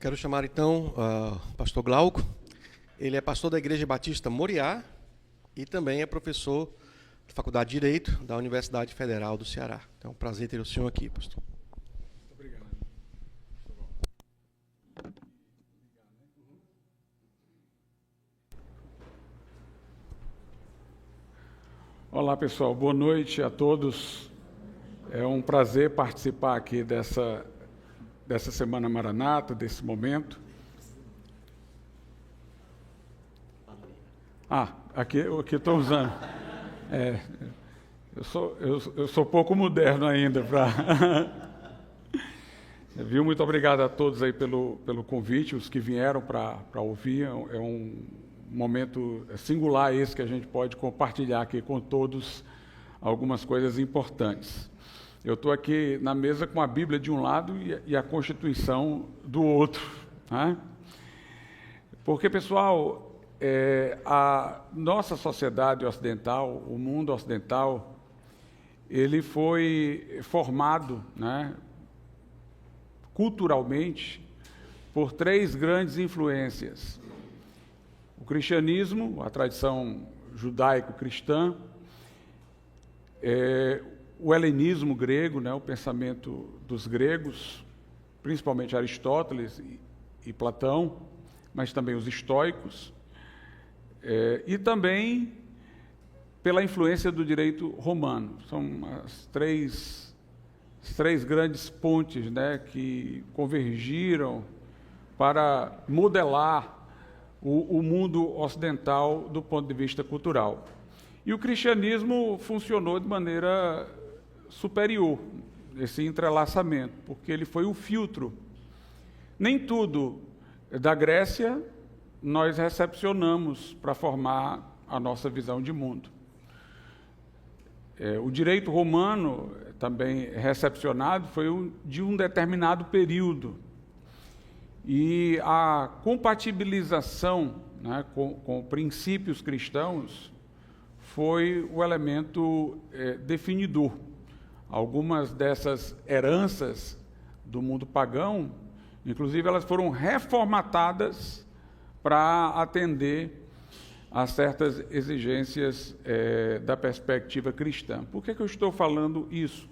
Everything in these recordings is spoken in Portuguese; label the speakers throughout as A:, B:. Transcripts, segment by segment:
A: Quero chamar então o pastor Glauco. Ele é pastor da Igreja Batista Moriá e também é professor da Faculdade de Direito da Universidade Federal do Ceará. Então é um prazer ter o senhor aqui, pastor.
B: Muito obrigado. Olá, pessoal. Boa noite a todos. É um prazer participar aqui dessa Semana Maranata, desse momento. Aqui estou usando. Eu sou pouco moderno ainda para. Viu? Muito obrigado a todos aí pelo convite, os que vieram para ouvir. É um momento singular esse que a gente pode compartilhar aqui com todos algumas coisas importantes. Eu estou aqui na mesa com a Bíblia de um lado e a Constituição do outro, né? Porque, pessoal, a nossa sociedade ocidental, o mundo ocidental, ele foi formado, né, culturalmente por três grandes influências: o cristianismo, a tradição judaico-cristã, o helenismo grego, né, o pensamento dos gregos, principalmente Aristóteles e Platão, mas também os estoicos, e também pela influência do direito romano. São as três grandes pontes, né, que convergiram para modelar o mundo ocidental do ponto de vista cultural. E o cristianismo funcionou de maneira superior, esse entrelaçamento, porque ele foi o filtro. Nem tudo da Grécia nós recepcionamos para formar a nossa visão de mundo. O direito romano, também recepcionado, foi de um determinado período. E a compatibilização, né, com princípios cristãos foi o elemento definidor. Algumas dessas heranças do mundo pagão, inclusive, elas foram reformatadas para atender a certas exigências da perspectiva cristã. Por que eu estou falando isso?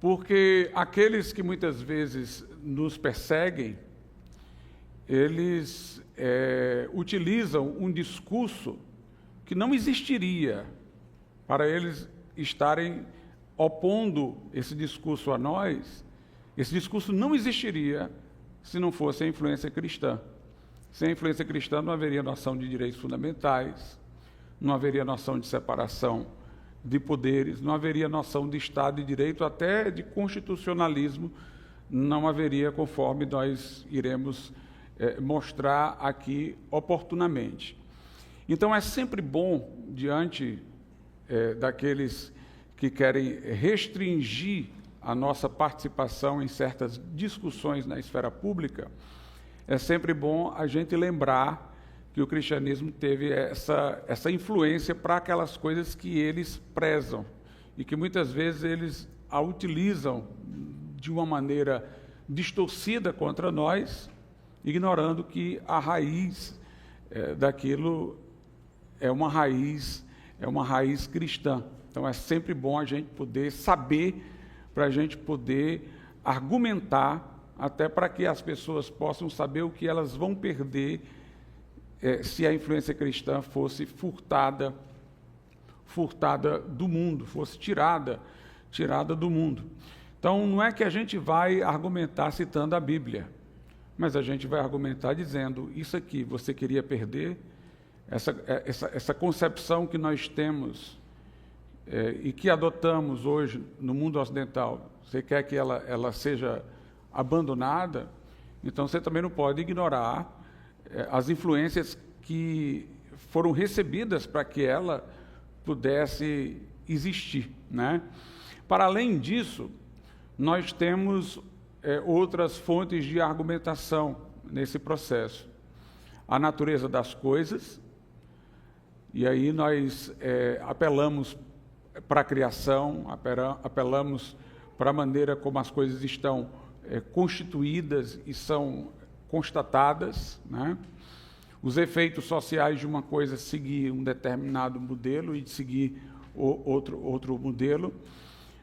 B: Porque aqueles que muitas vezes nos perseguem, eles utilizam um discurso que não existiria para eles estarem opondo esse discurso a nós. Esse discurso não existiria se não fosse a influência cristã. Sem a influência cristã não haveria noção de direitos fundamentais, não haveria noção de separação de poderes, não haveria noção de Estado de Direito, até de constitucionalismo não haveria, conforme nós iremos mostrar aqui oportunamente. Então é sempre bom, diante daqueles que querem restringir a nossa participação em certas discussões na esfera pública, é sempre bom a gente lembrar que o cristianismo teve essa influência para aquelas coisas que eles prezam e que muitas vezes eles a utilizam de uma maneira distorcida contra nós, ignorando que a raiz daquilo é uma raiz cristã. Então é sempre bom a gente poder saber, para a gente poder argumentar, até para que as pessoas possam saber o que elas vão perder se a influência cristã fosse furtada do mundo, fosse tirada do mundo. Então não é que a gente vai argumentar citando a Bíblia, mas a gente vai argumentar dizendo: isso aqui você queria perder, essa concepção que nós temos e que adotamos hoje no mundo ocidental, você quer que ela seja abandonada, então você também não pode ignorar as influências que foram recebidas para que ela pudesse existir, né? Para além disso, nós temos outras fontes de argumentação nesse processo. A natureza das coisas, e aí nós apelamos para a criação, apelamos para a maneira como as coisas estão constituídas e são constatadas, né? Os efeitos sociais de uma coisa seguir um determinado modelo e de seguir outro modelo.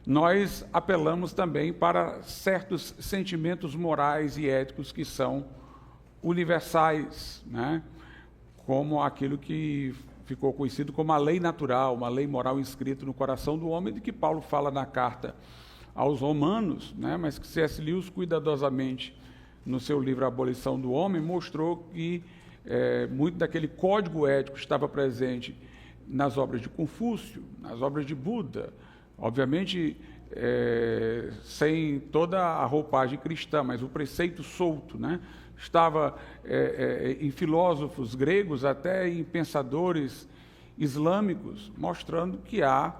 B: Nós apelamos também para certos sentimentos morais e éticos que são universais, né? Como aquilo que ficou conhecido como a lei natural, uma lei moral inscrita no coração do homem, de que Paulo fala na carta aos Romanos, né? Mas que C.S. Lewis, cuidadosamente, no seu livro A Abolição do Homem, mostrou que muito daquele código ético estava presente nas obras de Confúcio, nas obras de Buda, obviamente sem toda a roupagem cristã, mas o preceito solto, né? Estava em filósofos gregos, até em pensadores islâmicos, mostrando que há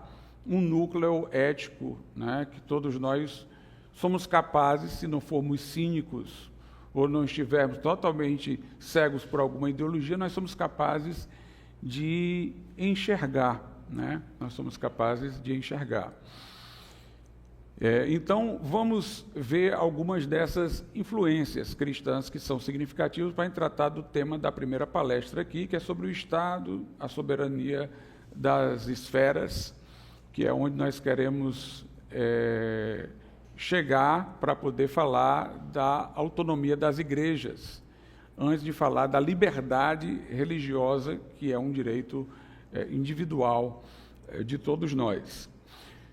B: um núcleo ético, né? Que todos nós somos capazes, se não formos cínicos ou não estivermos totalmente cegos por alguma ideologia, nós somos capazes de enxergar, né? Nós somos capazes de enxergar. Então, vamos ver algumas dessas influências cristãs que são significativas para tratar do tema da primeira palestra aqui, que é sobre o Estado, a soberania das esferas, que é onde nós queremos chegar para poder falar da autonomia das igrejas, antes de falar da liberdade religiosa, que é um direito individual de todos nós.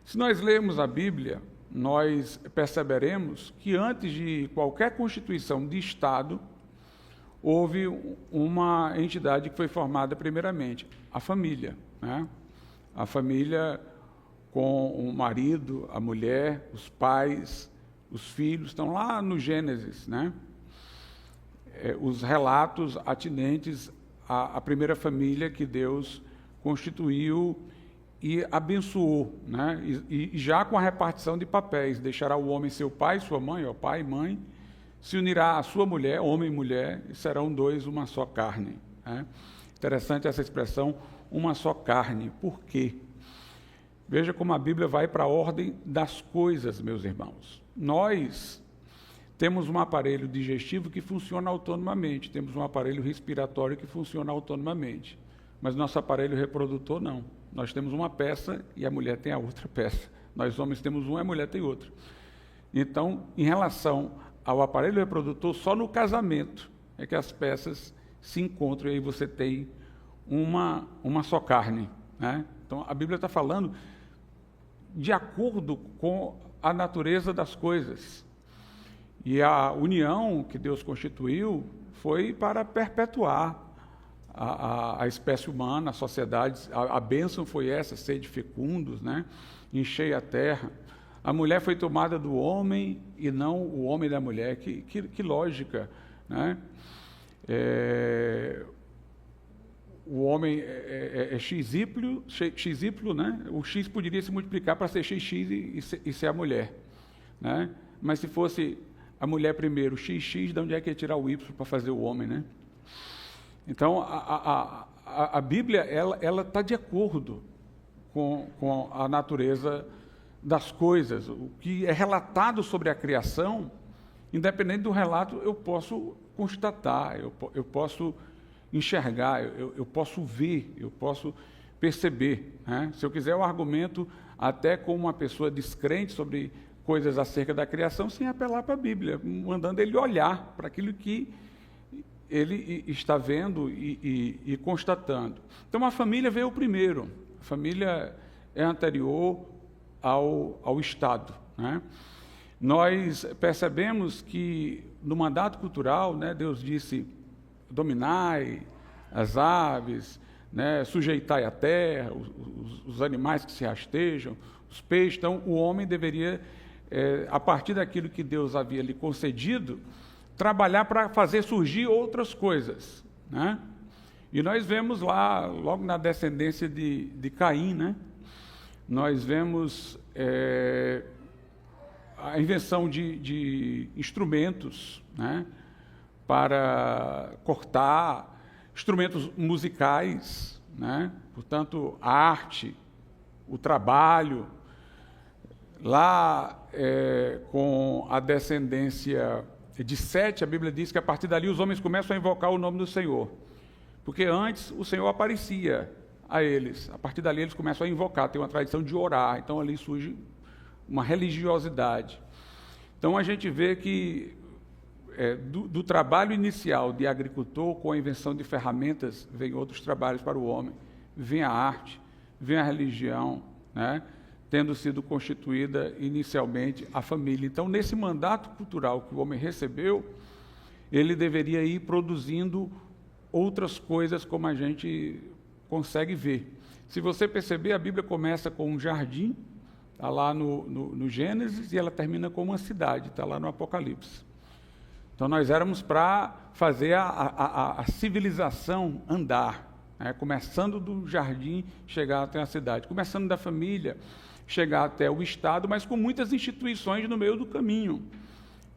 B: Se nós lermos a Bíblia, nós perceberemos que antes de qualquer constituição de Estado, houve uma entidade que foi formada primeiramente, a família, né? A família com o marido, a mulher, os pais, os filhos, estão lá no Gênesis, né? Os relatos atinentes à primeira família que Deus constituiu e abençoou, né? E já com a repartição de papéis, deixará o homem seu pai, sua mãe, ó, pai e mãe, se unirá à sua mulher, homem e mulher, e serão dois uma só carne, né? Interessante essa expressão, uma só carne. Por quê? Veja como a Bíblia vai para a ordem das coisas, meus irmãos. Nós temos um aparelho digestivo que funciona autonomamente, temos um aparelho respiratório que funciona autonomamente, mas nosso aparelho reprodutor não. Nós temos uma peça e a mulher tem a outra peça. Nós homens temos uma e a mulher tem outra. Então, em relação ao aparelho reprodutor, só no casamento é que as peças se encontram e aí você tem uma só carne, né? Então, a Bíblia está falando de acordo com a natureza das coisas. E a união que Deus constituiu foi para perpetuar a espécie humana, a sociedade. A bênção foi essa, sede fecundos, né? Enchei a terra. A mulher foi tomada do homem e não o homem da mulher. Que lógica, né? O homem é XY, né? O X poderia se multiplicar para ser XX e ser a mulher, né? Mas se fosse a mulher primeiro, XX, de onde é que ia tirar o Y para fazer o homem, né? Então, a Bíblia, ela está de acordo com a natureza das coisas. O que é relatado sobre a criação, independente do relato, eu posso constatar, eu posso enxergar, eu posso ver, eu posso perceber, né? Se eu quiser, eu argumento até com uma pessoa descrente sobre coisas acerca da criação, sem apelar para a Bíblia, mandando ele olhar para aquilo que ele está vendo e constatando. Então, a família veio primeiro. A família é anterior ao Estado, né? Nós percebemos que, no mandato cultural, né, Deus disse: dominai as aves, né, sujeitai a terra, os animais que se rastejam, os peixes. Então, o homem deveria, a partir daquilo que Deus havia lhe concedido, trabalhar para fazer surgir outras coisas, né? E nós vemos lá, logo na descendência de Caim, né? Nós vemos a invenção de instrumentos, né? Para cortar, instrumentos musicais, né? Portanto, a arte, o trabalho, Lá, com a descendência de Sete, a Bíblia diz que a partir dali os homens começam a invocar o nome do Senhor. Porque antes o Senhor aparecia a eles. A partir dali eles começam a invocar, tem uma tradição de orar. Então ali surge uma religiosidade. Então a gente vê que do trabalho inicial de agricultor, com a invenção de ferramentas, vem outros trabalhos para o homem. Vem a arte, vem a religião, né? Tendo sido constituída inicialmente a família. Então, nesse mandato cultural que o homem recebeu, ele deveria ir produzindo outras coisas, como a gente consegue ver. Se você perceber, a Bíblia começa com um jardim, está lá no Gênesis, e ela termina com uma cidade, está lá no Apocalipse. Então, nós éramos para fazer a civilização andar, né? Começando do jardim, chegar até a cidade. Começando da família, chegar até o Estado, mas com muitas instituições no meio do caminho,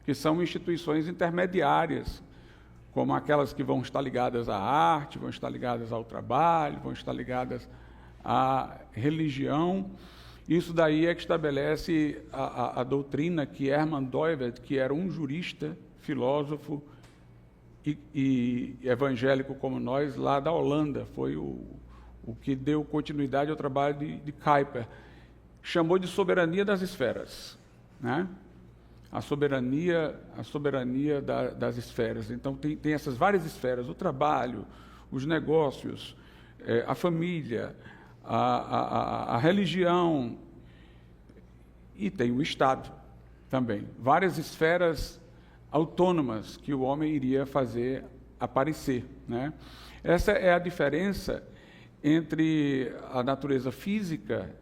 B: que são instituições intermediárias, como aquelas que vão estar ligadas à arte, vão estar ligadas ao trabalho, vão estar ligadas à religião. Isso daí é que estabelece a doutrina que Herman Doivert, que era um jurista, filósofo e evangélico como nós, lá da Holanda, foi o que deu continuidade ao trabalho de Kuyper, chamou de soberania das esferas, né? A soberania das esferas. Então, tem essas várias esferas: o trabalho, os negócios, a família, a religião, e tem o Estado também. Várias esferas autônomas que o homem iria fazer aparecer, né? Essa é a diferença entre a natureza física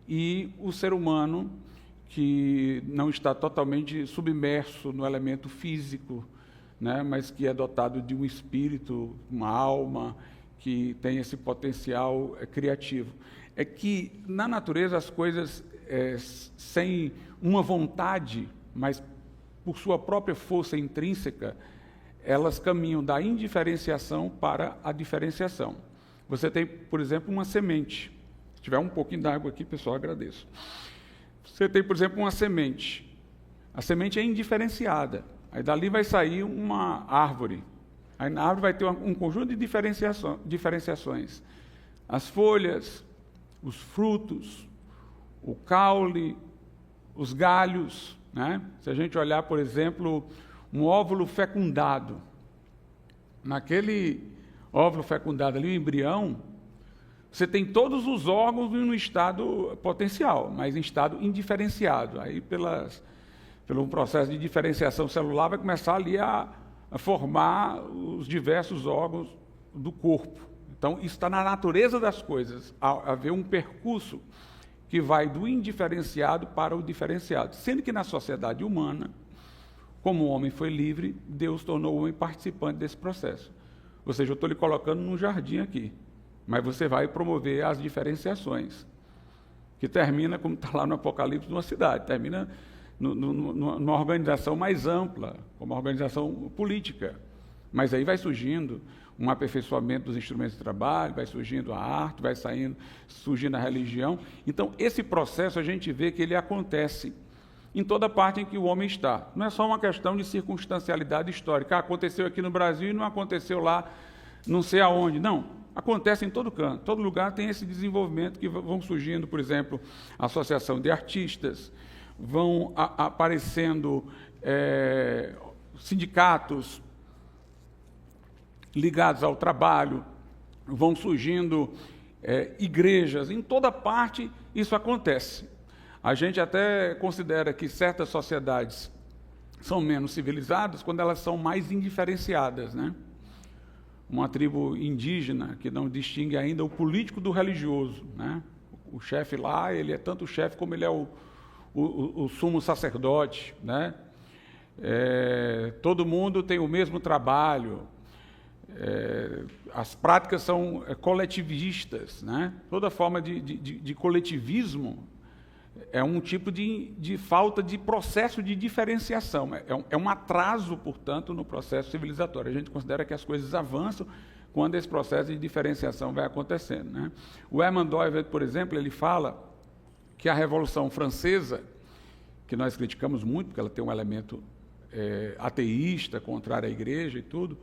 B: e o ser humano, que não está totalmente submerso no elemento físico, né, mas que é dotado de um espírito, uma alma, que tem esse potencial criativo. É que, na natureza, as coisas, sem uma vontade, mas por sua própria força intrínseca, elas caminham da indiferenciação para a diferenciação. Você tem, por exemplo, uma semente. Se tiver um pouquinho d'água aqui, pessoal, agradeço. Você tem, por exemplo, uma semente. A semente é indiferenciada. Aí dali vai sair uma árvore. Aí na árvore vai ter um conjunto de diferenciações. As folhas, os frutos, o caule, os galhos, né? Se a gente olhar, por exemplo, um óvulo fecundado, naquele óvulo fecundado ali, o embrião, você tem todos os órgãos no estado potencial, mas em estado indiferenciado. Aí, pelo processo de diferenciação celular, vai começar ali a formar os diversos órgãos do corpo. Então, isso está na natureza das coisas, haver um percurso que vai do indiferenciado para o diferenciado. Sendo que na sociedade humana, como o homem foi livre, Deus tornou o homem participante desse processo. Ou seja, eu estou lhe colocando num jardim aqui, mas você vai promover as diferenciações, que termina, como está lá no Apocalipse, numa cidade, termina numa organização mais ampla, como uma organização política. Mas aí vai surgindo um aperfeiçoamento dos instrumentos de trabalho, vai surgindo a arte, vai surgindo a religião. Então, esse processo a gente vê que ele acontece em toda parte em que o homem está. Não é só uma questão de circunstancialidade histórica. Aconteceu aqui no Brasil e não aconteceu lá não sei aonde. Não, acontece em todo canto. Todo lugar tem esse desenvolvimento que vão surgindo, por exemplo, a associação de artistas, vão aparecendo sindicatos ligados ao trabalho, vão surgindo igrejas. Em toda parte isso acontece. A gente até considera que certas sociedades são menos civilizadas quando elas são mais indiferenciadas, né? Uma tribo indígena que não distingue ainda o político do religioso, né? O chefe lá, ele é tanto o chefe como ele é o sumo sacerdote, né? Todo mundo tem o mesmo trabalho, as práticas são coletivistas, né? Toda forma de coletivismo é um tipo de falta de processo de diferenciação. É um atraso, portanto, no processo civilizatório. A gente considera que as coisas avançam quando esse processo de diferenciação vai acontecendo, né? O Herman Doivert, por exemplo, ele fala que a Revolução Francesa que nós criticamos muito, porque ela tem um elemento ateísta, contrário à igreja e tudo,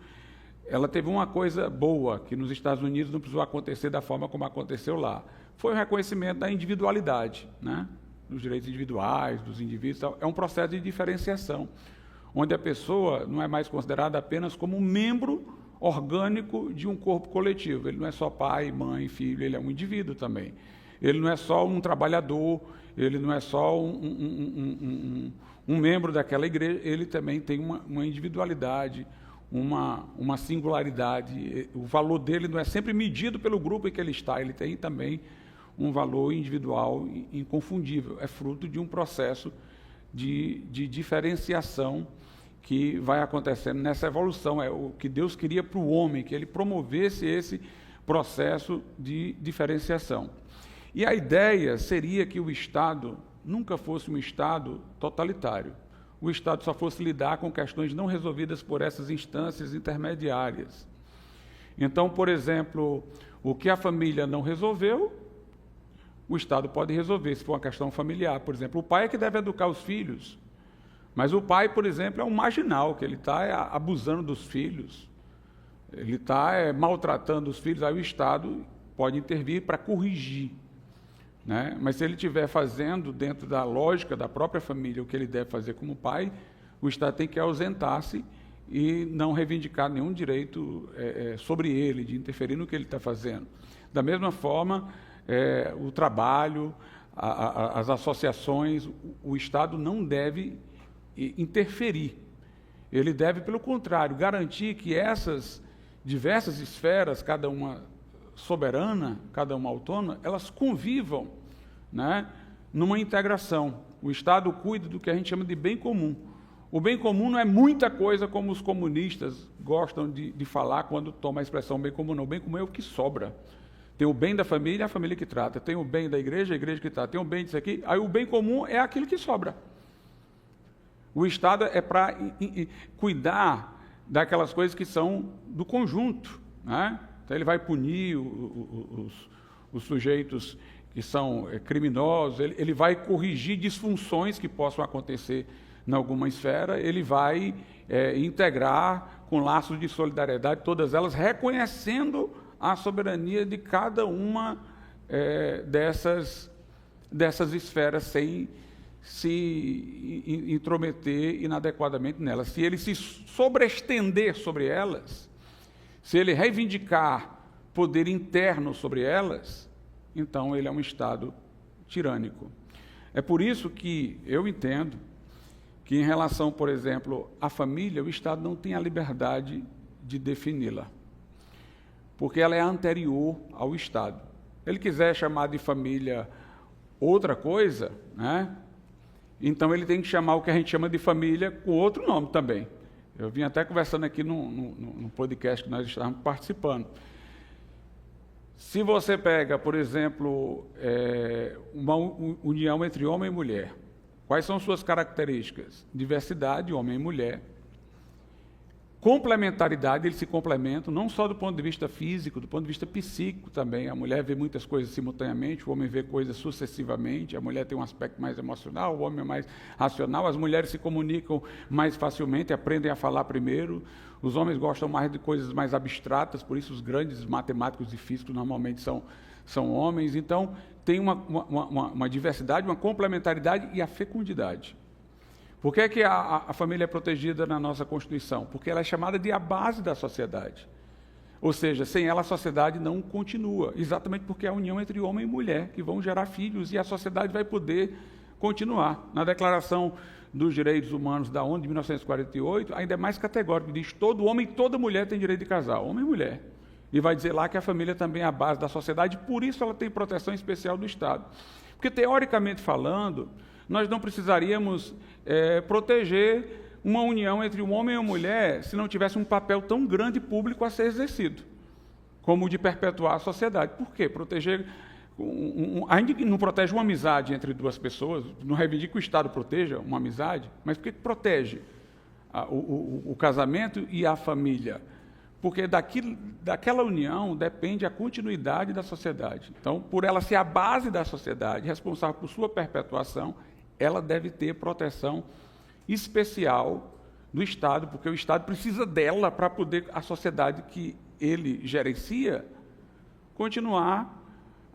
B: ela teve uma coisa boa, que nos Estados Unidos não precisou acontecer da forma como aconteceu lá. Foi o reconhecimento da individualidade, né? Dos direitos individuais, dos indivíduos. É um processo de diferenciação, onde a pessoa não é mais considerada apenas como um membro orgânico de um corpo coletivo. Ele não é só pai, mãe, filho, ele é um indivíduo também. Ele não é só um trabalhador, ele não é só um membro daquela igreja, ele também tem uma individualidade, uma singularidade. O valor dele não é sempre medido pelo grupo em que ele está, ele tem também um valor individual inconfundível. É fruto de um processo de diferenciação que vai acontecendo nessa evolução. É o que Deus queria para o homem, que ele promovesse esse processo de diferenciação. E a ideia seria que o Estado nunca fosse um Estado totalitário. O Estado só fosse lidar com questões não resolvidas por essas instâncias intermediárias. Então, por exemplo, o que a família não resolveu, o Estado pode resolver, se for uma questão familiar. Por exemplo, o pai é que deve educar os filhos, mas o pai, por exemplo, é um marginal, que ele está abusando dos filhos, ele está maltratando os filhos, aí o Estado pode intervir para corrigir. Né? Mas se ele estiver fazendo, dentro da lógica da própria família, o que ele deve fazer como pai, o Estado tem que ausentar-se e não reivindicar nenhum direito sobre ele, de interferir no que ele está fazendo. Da mesma forma, o trabalho, as associações, o Estado não deve interferir. Ele deve, pelo contrário, garantir que essas diversas esferas, cada uma soberana, cada uma autônoma, elas convivam, né, numa integração. O Estado cuida do que a gente chama de bem comum. O bem comum não é muita coisa como os comunistas gostam de falar quando toma a expressão bem comum, não. O bem comum é o que sobra. Tem o bem da família, a família que trata. Tem o bem da igreja, a igreja que trata. Tem o bem disso aqui. Aí o bem comum é aquilo que sobra. O Estado é para cuidar daquelas coisas que são do conjunto, né? Então ele vai punir os sujeitos que são criminosos, ele vai corrigir disfunções que possam acontecer em alguma esfera, ele vai integrar com laços de solidariedade todas elas, reconhecendo a soberania de cada uma dessas esferas sem se intrometer inadequadamente nelas. Se ele se sobreestender sobre elas, se ele reivindicar poder interno sobre elas, então ele é um Estado tirânico. É por isso que eu entendo que, em relação, por exemplo, à família, o Estado não tem a liberdade de defini-la, porque ela é anterior ao Estado. Se ele quiser chamar de família outra coisa, né, então ele tem que chamar o que a gente chama de família com outro nome também. Eu vim até conversando aqui no podcast que nós estávamos participando. Se você pega, por exemplo, uma união entre homem e mulher, quais são suas características? Diversidade, homem e mulher. Complementaridade, eles se complementam, não só do ponto de vista físico, do ponto de vista psíquico também. A mulher vê muitas coisas simultaneamente, o homem vê coisas sucessivamente, a mulher tem um aspecto mais emocional, o homem é mais racional, as mulheres se comunicam mais facilmente, aprendem a falar primeiro, os homens gostam mais de coisas mais abstratas, por isso os grandes matemáticos e físicos normalmente são homens. Então, tem uma diversidade, uma complementaridade e a fecundidade. Por que é que a família é protegida na nossa Constituição? Porque ela é chamada de a base da sociedade. Ou seja, sem ela a sociedade não continua. Exatamente porque é a união entre homem e mulher que vão gerar filhos e a sociedade vai poder continuar. Na Declaração dos Direitos Humanos da ONU de 1948, ainda é mais categórico, diz todo homem e toda mulher tem direito de casar, homem e mulher. E vai dizer lá que a família também é a base da sociedade, por isso ela tem proteção especial do Estado. Porque, teoricamente falando, nós não precisaríamos proteger uma união entre um homem e uma mulher se não tivesse um papel tão grande público a ser exercido, como o de perpetuar a sociedade. Por quê? Proteger... a gente não protege uma amizade entre duas pessoas, não reivindica que o Estado proteja uma amizade, mas por que protege o casamento e a família? Porque daquela união depende a continuidade da sociedade. Então, por ela ser a base da sociedade, responsável por sua perpetuação, ela deve ter proteção especial do Estado, porque o Estado precisa dela para poder a sociedade que ele gerencia continuar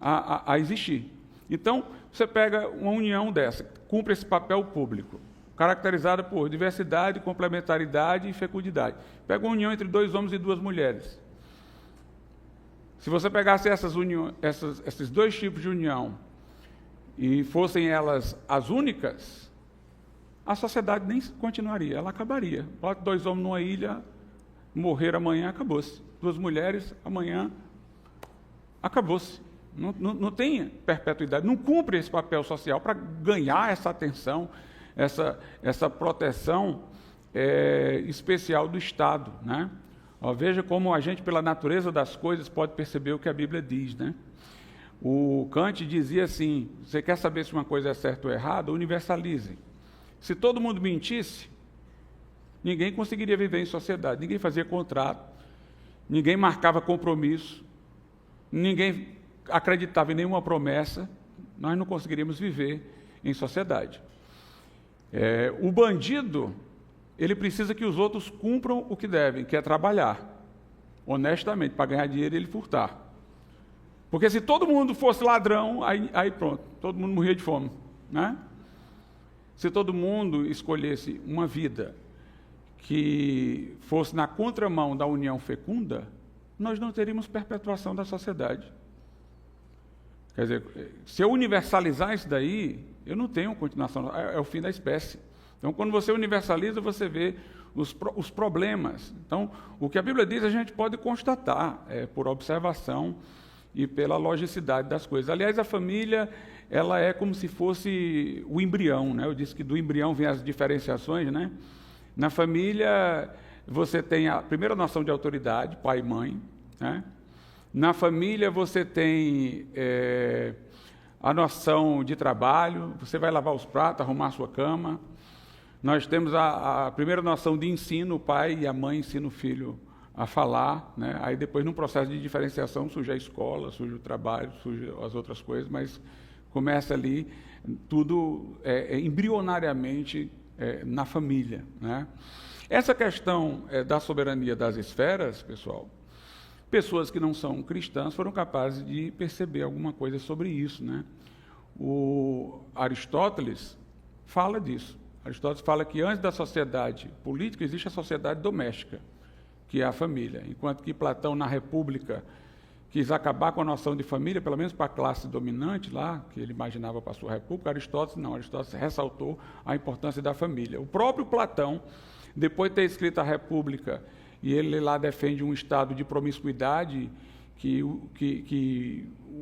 B: a existir. Então, você pega uma união dessa, cumpre esse papel público, caracterizada por diversidade, complementaridade e fecundidade. Pega uma união entre 2 homens e 2 mulheres. Se você pegasse esses 2 tipos de união e fossem elas as únicas, a sociedade nem continuaria, ela acabaria. Bota 2 homens numa ilha, morrer amanhã, acabou-se. 2 mulheres, amanhã, acabou-se. Não tem perpetuidade, não cumpre esse papel social para ganhar essa atenção, essa proteção especial do Estado, né? Veja como a gente, pela natureza das coisas, pode perceber o que a Bíblia diz, né? O Kant dizia assim: você quer saber se uma coisa é certa ou errada? Universalize. Se todo mundo mentisse, ninguém conseguiria viver em sociedade, ninguém fazia contrato, ninguém marcava compromisso, ninguém acreditava em nenhuma promessa, nós não conseguiríamos viver em sociedade. O bandido, ele precisa que os outros cumpram o que devem, que é trabalhar honestamente, para ganhar dinheiro e ele furtar. Porque se todo mundo fosse ladrão, aí pronto, todo mundo morria de fome, né? Se todo mundo escolhesse uma vida que fosse na contramão da união fecunda, nós não teríamos perpetuação da sociedade. Quer dizer, se eu universalizar isso daí, eu não tenho continuação, é o fim da espécie. Então, quando você universaliza, você vê os problemas. Então, o que a Bíblia diz, a gente pode constatar por observação e pela logicidade das coisas. Aliás, a família, ela é como se fosse o embrião, né? Eu disse que do embrião vem as diferenciações, né? Na família, você tem a primeira noção de autoridade, pai e mãe, né? Na família, você tem a noção de trabalho, você vai lavar os pratos, arrumar a sua cama. Nós temos a primeira noção de ensino, o pai e a mãe ensinam o filho a falar, né? Aí depois, num processo de diferenciação, surge a escola, surge o trabalho, surge as outras coisas, mas começa ali tudo embrionariamente na família, né? Essa questão da soberania das esferas, pessoal, pessoas que não são cristãs foram capazes de perceber alguma coisa sobre isso, né? O Aristóteles fala disso. Aristóteles fala que antes da sociedade política existe a sociedade doméstica, que é a família, enquanto que Platão, na República, quis acabar com a noção de família, pelo menos para a classe dominante lá, que ele imaginava para a sua república. Aristóteles não, Aristóteles ressaltou a importância da família. O próprio Platão, depois de ter escrito a República, e ele lá defende um estado de promiscuidade, que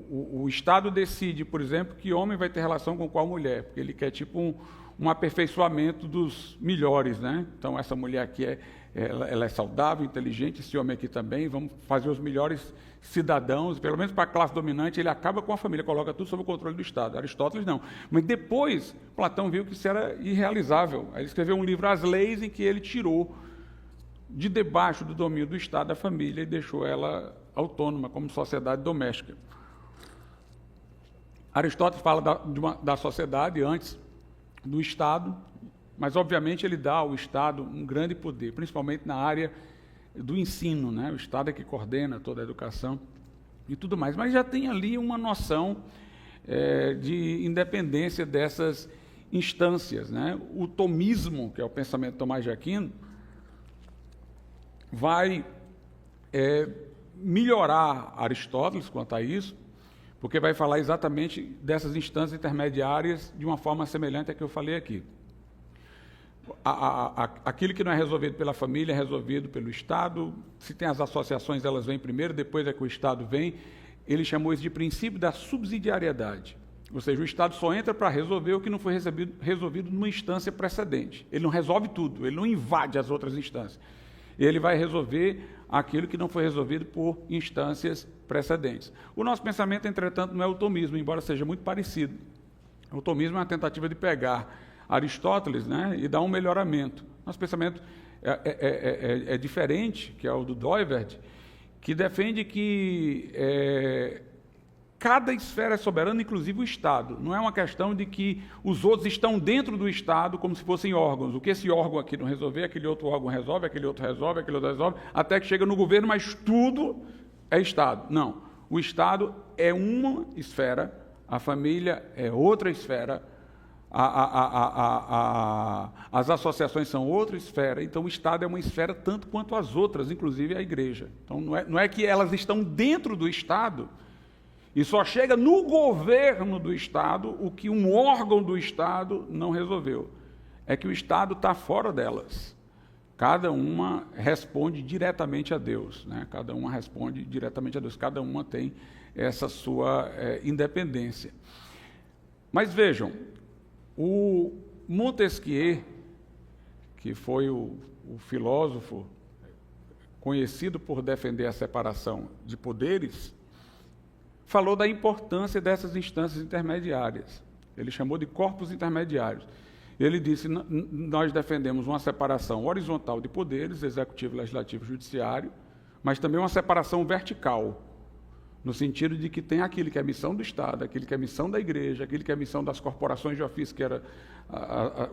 B: o Estado decide, por exemplo, que homem vai ter relação com qual mulher, porque ele quer tipo um aperfeiçoamento dos melhores, né? Então, essa mulher aqui ela é saudável, inteligente, esse homem aqui também, vamos fazer os melhores cidadãos, pelo menos para a classe dominante, ele acaba com a família, coloca tudo sob o controle do Estado. Aristóteles não. Mas depois, Platão viu que isso era irrealizável. Aí ele escreveu um livro, As Leis, em que ele tirou de debaixo do domínio do Estado a família e deixou ela autônoma, como sociedade doméstica. Aristóteles fala da sociedade antes do Estado, mas, obviamente, ele dá ao Estado um grande poder, principalmente na área do ensino, né? O Estado é que coordena toda a educação e tudo mais, mas já tem ali uma noção de independência dessas instâncias, né? O tomismo, que é o pensamento de Tomás de Aquino, vai melhorar Aristóteles quanto a isso, porque vai falar exatamente dessas instâncias intermediárias de uma forma semelhante à que eu falei aqui. Aquilo que não é resolvido pela família é resolvido pelo Estado. Se tem as associações, elas vêm primeiro, depois é que o Estado vem. Ele chamou isso de princípio da subsidiariedade. Ou seja, o Estado só entra para resolver o que não foi resolvido numa instância precedente. Ele não resolve tudo, ele não invade as outras instâncias. Ele vai resolver aquilo que não foi resolvido por instâncias precedentes. O nosso pensamento, entretanto, não é o tomismo, embora seja muito parecido. O tomismo é uma tentativa de pegar Aristóteles, né, e dar um melhoramento. Nosso pensamento é diferente, que é o do Doivert, que defende que cada esfera é soberana, inclusive o Estado. Não é uma questão de que os outros estão dentro do Estado como se fossem órgãos. O que esse órgão aqui não resolver, aquele outro órgão resolve, aquele outro resolve, aquele outro resolve, até que chega no governo, mas tudo é Estado. Não. O Estado é uma esfera, a família é outra esfera, as associações são outra esfera, então o Estado é uma esfera tanto quanto as outras, inclusive a igreja. Então não é que elas estão dentro do Estado, e só chega no governo do Estado o que um órgão do Estado não resolveu. É que o Estado está fora delas. Cada uma responde diretamente a Deus, né? Cada uma responde diretamente a Deus, cada uma tem essa sua independência. Mas vejam, o Montesquieu, que foi o filósofo conhecido por defender a separação de poderes, falou da importância dessas instâncias intermediárias. Ele chamou de corpos intermediários. Ele disse, nós defendemos uma separação horizontal de poderes, executivo, legislativo, judiciário, mas também uma separação vertical, no sentido de que tem aquilo que é a missão do Estado, aquilo que é a missão da igreja, aquilo que é a missão das corporações de ofício, que era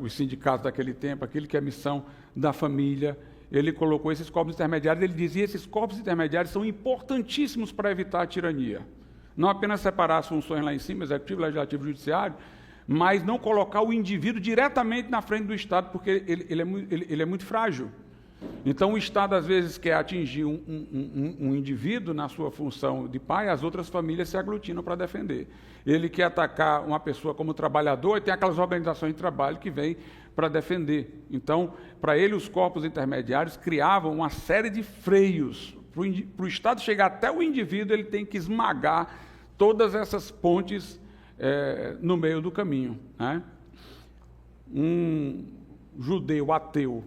B: os sindicatos daquele tempo, aquilo que é a missão da família. Ele colocou esses corpos intermediários, ele dizia que esses corpos intermediários são importantíssimos para evitar a tirania. Não apenas separar as funções lá em cima, executivo, legislativo, judiciário, mas não colocar o indivíduo diretamente na frente do Estado, porque ele é muito frágil. Então, o Estado, às vezes, quer atingir um indivíduo na sua função de pai, as outras famílias se aglutinam para defender. Ele quer atacar uma pessoa como trabalhador, e tem aquelas organizações de trabalho que vêm para defender. Então, para ele, os corpos intermediários criavam uma série de freios. Para o Estado chegar até o indivíduo, ele tem que esmagar todas essas pontes no meio do caminho, né? Um judeu ateu,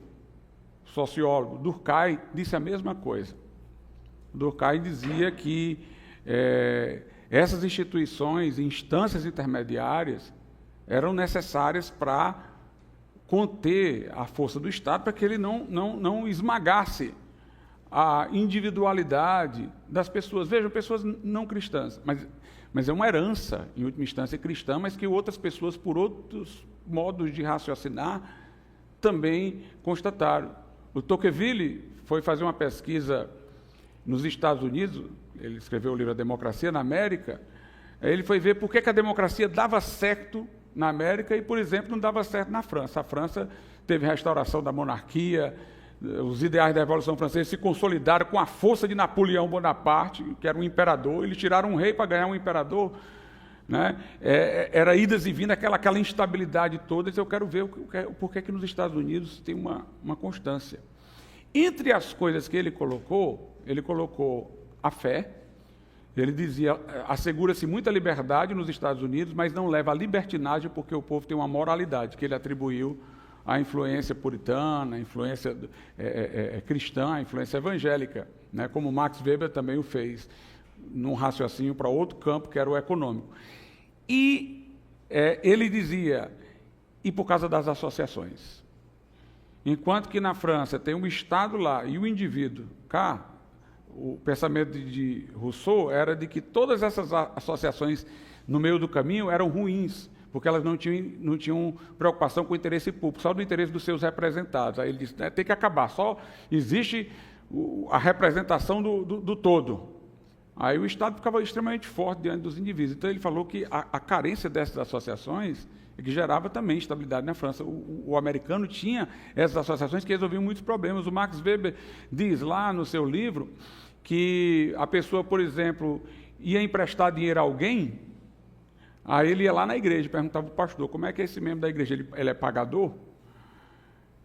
B: sociólogo, Durkheim, disse a mesma coisa. Durkheim dizia que essas instituições, instâncias intermediárias, eram necessárias para conter a força do Estado, para que ele não esmagasse a individualidade das pessoas. Vejam, pessoas não cristãs, mas é uma herança, em última instância, cristã, mas que outras pessoas, por outros modos de raciocinar, também constataram. O Tocqueville foi fazer uma pesquisa nos Estados Unidos, ele escreveu o livro A Democracia na América, ele foi ver por que a democracia dava certo na América e, por exemplo, não dava certo na França. A França teve restauração da monarquia, os ideais da Revolução Francesa se consolidaram com a força de Napoleão Bonaparte, que era um imperador. Eles tiraram um rei para ganhar um imperador, né? Era idas e vindas, aquela instabilidade toda. Eu quero ver por que nos Estados Unidos tem uma constância. Entre as coisas que ele colocou a fé. Ele dizia, assegura-se muita liberdade nos Estados Unidos, mas não leva à libertinagem porque o povo tem uma moralidade, que ele atribuiu à influência puritana, à influência cristã, à influência evangélica, né? Como Max Weber também o fez, num raciocínio para outro campo, que era o econômico. E ele dizia, e por causa das associações. Enquanto que na França tem um Estado lá e o indivíduo cá, o pensamento de Rousseau era de que todas essas associações no meio do caminho eram ruins, porque elas não tinham preocupação com o interesse público, só do interesse dos seus representados. Aí ele disse, tem que acabar, só existe a representação do todo. Aí o Estado ficava extremamente forte diante dos indivíduos. Então ele falou que a carência dessas associações que gerava também instabilidade na França. O americano tinha essas associações que resolviam muitos problemas. O Max Weber diz lá no seu livro que a pessoa, por exemplo, ia emprestar dinheiro a alguém, aí ele ia lá na igreja e perguntava para o pastor, como é que é esse membro da igreja? Ele é pagador?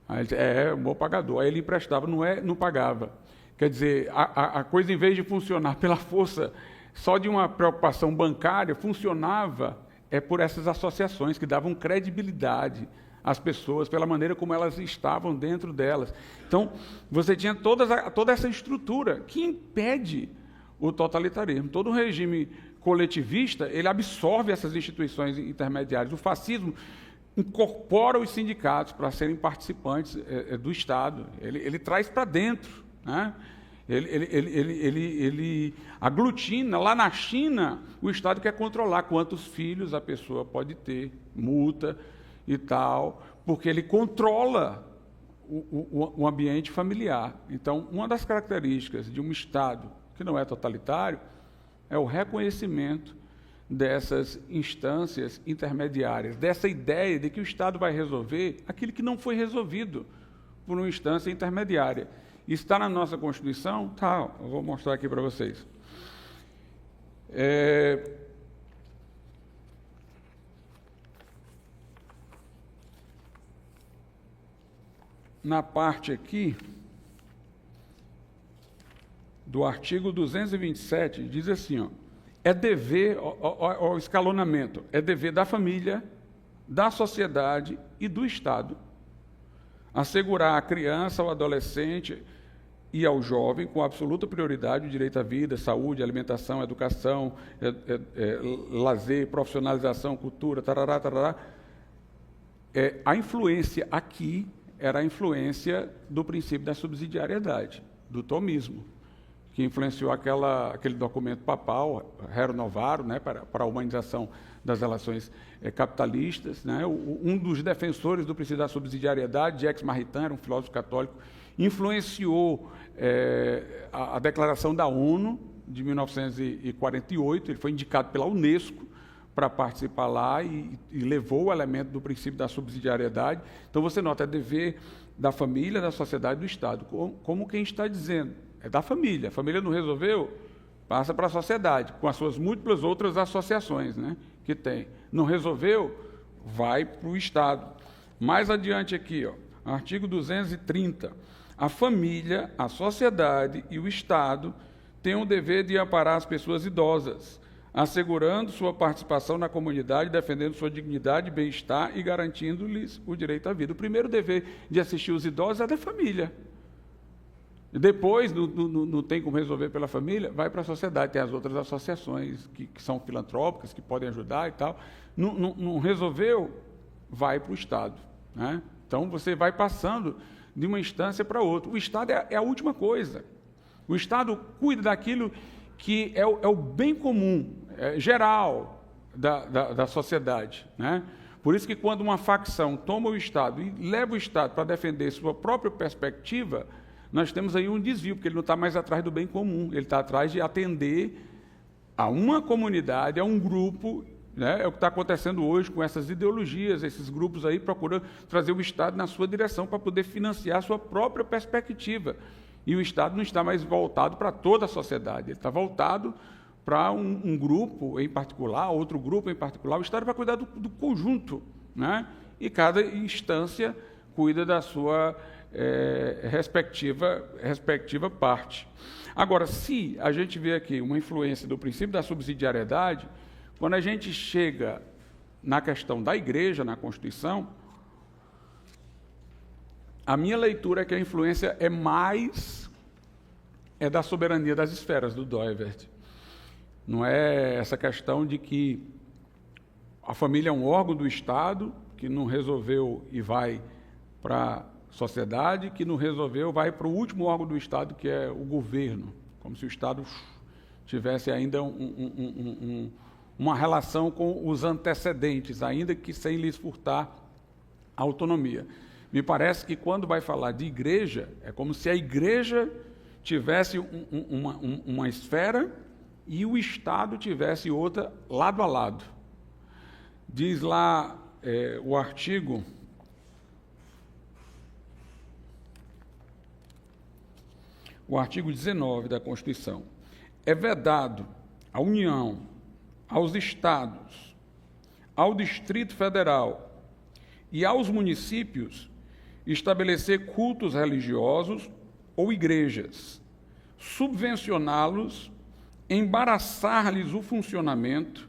B: Aí ele disse, é um bom pagador. Aí ele emprestava, não pagava. Quer dizer, a coisa, em vez de funcionar pela força só de uma preocupação bancária, funcionava por essas associações que davam credibilidade às pessoas, pela maneira como elas estavam dentro delas. Então, você tinha toda essa estrutura que impede o totalitarismo. Todo regime coletivista, ele absorve essas instituições intermediárias. O fascismo incorpora os sindicatos para serem participantes do Estado. Ele traz para dentro, né? Ele aglutina. Lá na China, o Estado quer controlar quantos filhos a pessoa pode ter, multa e tal, porque ele controla o ambiente familiar. Então, uma das características de um Estado que não é totalitário é o reconhecimento dessas instâncias intermediárias, dessa ideia de que o Estado vai resolver aquilo que não foi resolvido por uma instância intermediária. Isso está na nossa Constituição? Tá, eu vou mostrar aqui para vocês. Na parte aqui do artigo 227, diz assim, ó, é dever, o escalonamento, é dever da família, da sociedade e do Estado assegurar à criança, ao adolescente e ao jovem, com absoluta prioridade, o direito à vida, saúde, alimentação, educação, lazer, profissionalização, cultura, tarará, tarará. A influência aqui era a influência do princípio da subsidiariedade, do thomismo, que influenciou aquele documento papal, Rerum Novarum, né, para a humanização das relações capitalistas. Né? Um dos defensores do princípio da subsidiariedade, Jacques Maritain, era um filósofo católico, influenciou a Declaração da ONU de 1948, ele foi indicado pela Unesco para participar lá e levou o elemento do princípio da subsidiariedade. Então, você nota, é dever da família, da sociedade e do Estado. Como quem está dizendo? É da família. A família não resolveu, passa para a sociedade, com as suas múltiplas outras associações, né, que tem. Não resolveu, vai para o Estado. Mais adiante aqui, ó, artigo 230. A família, a sociedade e o Estado têm o dever de amparar as pessoas idosas, assegurando sua participação na comunidade, defendendo sua dignidade e bem-estar e garantindo-lhes o direito à vida. O primeiro dever de assistir os idosos é da família. Depois, não tem como resolver pela família, vai para a sociedade. Tem as outras associações que são filantrópicas, que podem ajudar e tal. Não resolveu, vai para o Estado. Né? Então, você vai passando de uma instância para outra. O Estado é a última coisa. O Estado cuida daquilo que é o bem comum, geral da sociedade. Né? Por isso que quando uma facção toma o Estado e leva o Estado para defender sua própria perspectiva, nós temos aí um desvio, porque ele não está mais atrás do bem comum, ele está atrás de atender a uma comunidade, a um grupo. Né? É o que está acontecendo hoje com essas ideologias, esses grupos aí procurando trazer o Estado na sua direção para poder financiar a sua própria perspectiva. E o Estado não está mais voltado para toda a sociedade, ele está voltado para um grupo em particular, outro grupo em particular. O Estado vai cuidar do conjunto, né? E cada instância cuida da sua respectiva parte. Agora, se a gente vê aqui uma influência do princípio da subsidiariedade, quando a gente chega na questão da Igreja, na Constituição, a minha leitura é que a influência é da soberania das esferas, do Doivert. Não é essa questão de que a família é um órgão do Estado, que não resolveu e vai para a sociedade, que não resolveu, vai para o último órgão do Estado, que é o governo, como se o Estado tivesse ainda uma relação com os antecedentes, ainda que sem lhes furtar a autonomia. Me parece que quando vai falar de igreja, é como se a igreja tivesse uma esfera e o Estado tivesse outra lado a lado. Diz lá o artigo 19 da Constituição. É vedado à União, aos Estados, ao Distrito Federal e aos municípios estabelecer cultos religiosos ou igrejas, subvencioná-los, embaraçar-lhes o funcionamento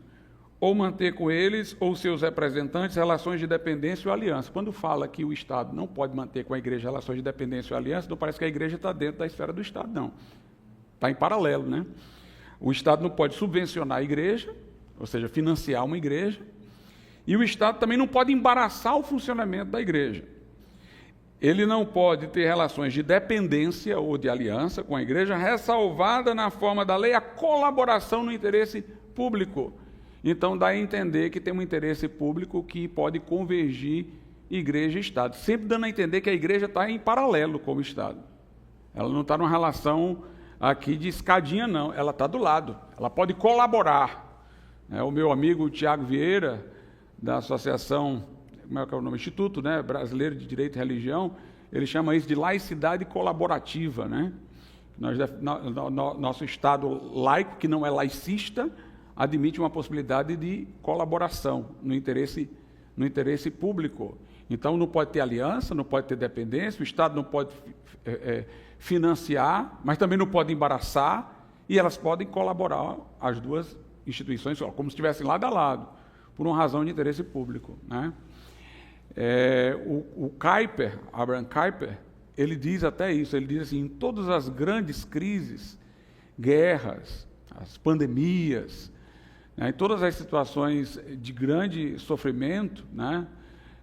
B: ou manter com eles ou seus representantes relações de dependência ou aliança. Quando fala que o Estado não pode manter com a igreja relações de dependência ou aliança, não parece que a igreja está dentro da esfera do Estado, não. Está em paralelo, né? O Estado não pode subvencionar a igreja, ou seja, financiar uma igreja, e o Estado também não pode embaraçar o funcionamento da igreja. ele não pode ter relações de dependência ou de aliança com a igreja, ressalvada na forma da lei a colaboração no interesse público. Então, dá a entender que tem um interesse público que pode convergir igreja e Estado, sempre dando a entender que a igreja está em paralelo com o Estado. Ela não está numa relação aqui de escadinha, não, ela está do lado, ela pode colaborar. O meu amigo Tiago Vieira, da Associação, como é que é o nome? Instituto, né, Brasileiro de Direito e Religião, ele chama isso de laicidade colaborativa, né? Nosso Estado laico, que não é laicista, admite uma possibilidade de colaboração no interesse público. Então, não pode ter aliança, não pode ter dependência, o Estado não pode financiar, mas também não pode embaraçar, e elas podem colaborar, as duas instituições, como se estivessem lado a lado, por uma razão de interesse público, né? O Kuyper, Abraham Kuyper, ele diz até isso, ele diz assim, em todas as grandes crises, guerras, as pandemias, né, em todas as situações de grande sofrimento, né,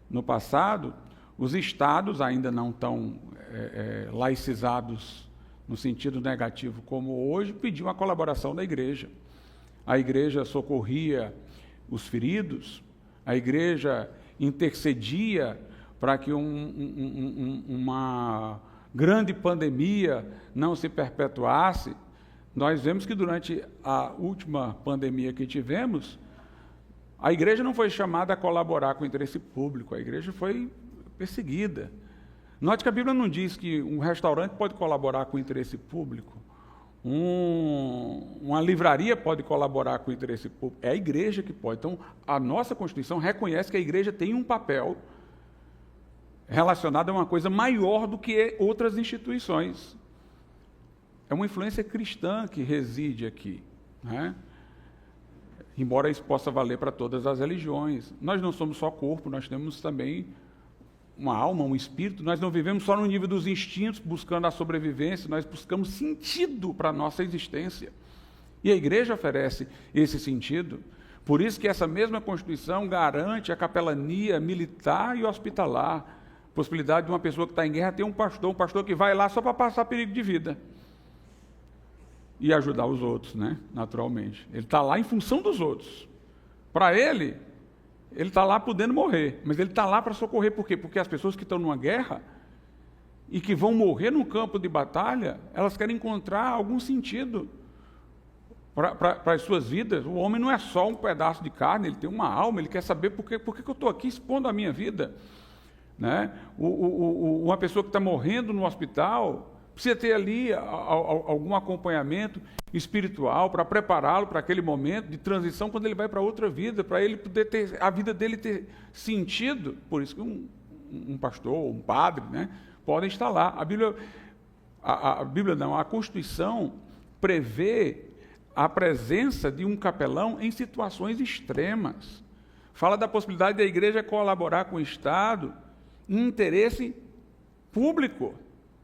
B: no passado, os estados ainda não tão laicizados no sentido negativo como hoje, pediam a colaboração da igreja. A igreja socorria os feridos, a igreja intercedia para que uma grande pandemia não se perpetuasse. Nós vemos que durante a última pandemia que tivemos, a igreja não foi chamada a colaborar com o interesse público, a igreja foi perseguida. Note que a Bíblia não diz que um restaurante pode colaborar com o interesse público, uma livraria pode colaborar com o interesse público, é a igreja que pode. Então, a nossa Constituição reconhece que a igreja tem um papel relacionado a uma coisa maior do que outras instituições. É uma influência cristã que reside aqui, né? Embora isso possa valer para todas as religiões. Nós não somos só corpo, nós temos também uma alma, um espírito. Nós não vivemos só no nível dos instintos, buscando a sobrevivência, nós buscamos sentido para a nossa existência. E a igreja oferece esse sentido. Por isso que essa mesma Constituição garante a capelania militar e hospitalar. Possibilidade de uma pessoa que está em guerra ter um pastor que vai lá só para passar perigo de vida. E ajudar os outros, né? Naturalmente. Ele está lá em função dos outros. Para ele está lá podendo morrer, mas ele está lá para socorrer. Por quê? Porque as pessoas que estão numa guerra e que vão morrer num campo de batalha, elas querem encontrar algum sentido para as suas vidas. O homem não é só um pedaço de carne, ele tem uma alma, ele quer saber por que eu estou aqui expondo a minha vida, né? Uma pessoa que está morrendo no hospital precisa ter ali algum acompanhamento espiritual para prepará-lo para aquele momento de transição, quando ele vai para outra vida, para ele poder ter a vida dele ter sentido. Por isso que um pastor, um padre, né, podem estar lá. A Constituição prevê a presença de um capelão em situações extremas. Fala da possibilidade da igreja colaborar com o Estado em interesse público,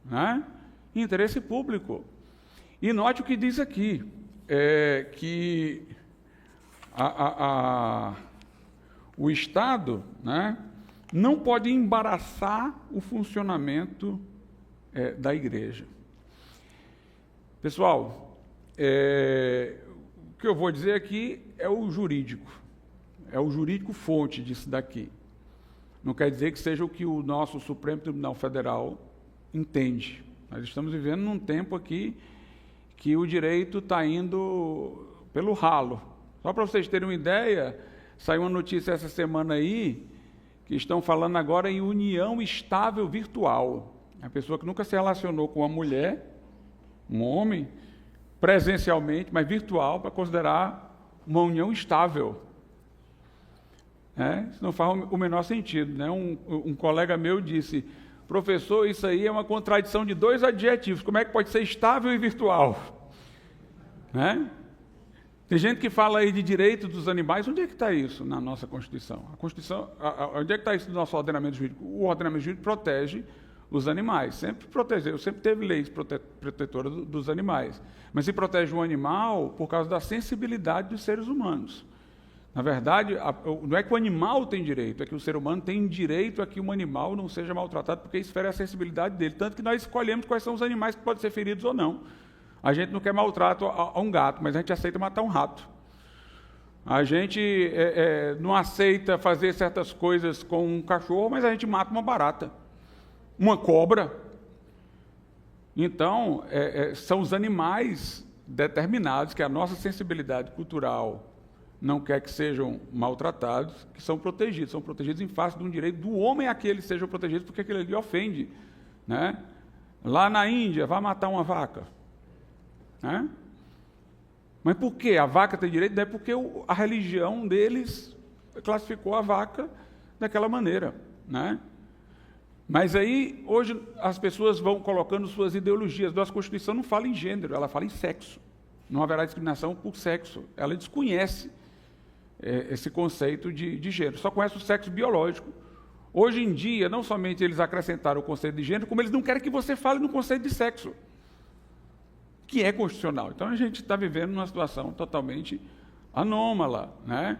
B: né? Interesse público. E note o que diz aqui, que o Estado, né, não pode embaraçar o funcionamento da igreja. Pessoal, o que eu vou dizer aqui é o jurídico fonte disso daqui. Não quer dizer que seja o que o nosso Supremo Tribunal Federal entende. Nós estamos vivendo num tempo aqui que o direito está indo pelo ralo. Só para vocês terem uma ideia, saiu uma notícia essa semana aí, que estão falando agora em união estável virtual. A pessoa que nunca se relacionou com uma mulher, um homem, presencialmente, mas virtual, para considerar uma união estável. Isso não faz o menor sentido, né? Um colega meu disse: professor, isso aí é uma contradição de dois adjetivos. Como é que pode ser estável e virtual? Né? Tem gente que fala aí de direito dos animais. Onde é que está isso na nossa Constituição? Onde é que está isso no nosso ordenamento jurídico? O ordenamento jurídico protege os animais. Sempre protegeu, sempre teve leis protetoras dos animais. Mas se protege o animal por causa da sensibilidade dos seres humanos. Na verdade, não é que o animal tem direito, é que o ser humano tem direito a que um animal não seja maltratado, porque isso fere a sensibilidade dele. Tanto que nós escolhemos quais são os animais que podem ser feridos ou não. A gente não quer maltrato a um gato, mas a gente aceita matar um rato. A gente não aceita fazer certas coisas com um cachorro, mas a gente mata uma barata, uma cobra. Então, são os animais determinados que a nossa sensibilidade cultural não quer que sejam maltratados, que são protegidos em face de um direito do homem a que eles sejam protegidos, porque aquele ali ofende, né? Lá na Índia, vai matar uma vaca, né? Mas por quê? A vaca tem direito? Não é porque a religião deles classificou a vaca daquela maneira, né? Mas aí, hoje, as pessoas vão colocando suas ideologias. Nossa Constituição não fala em gênero, ela fala em sexo. Não haverá discriminação por sexo. Ela desconhece esse conceito de gênero, só conhece o sexo biológico. Hoje em dia, não somente eles acrescentaram o conceito de gênero, como eles não querem que você fale no conceito de sexo, que é constitucional. Então, a gente está vivendo numa situação totalmente anômala, né?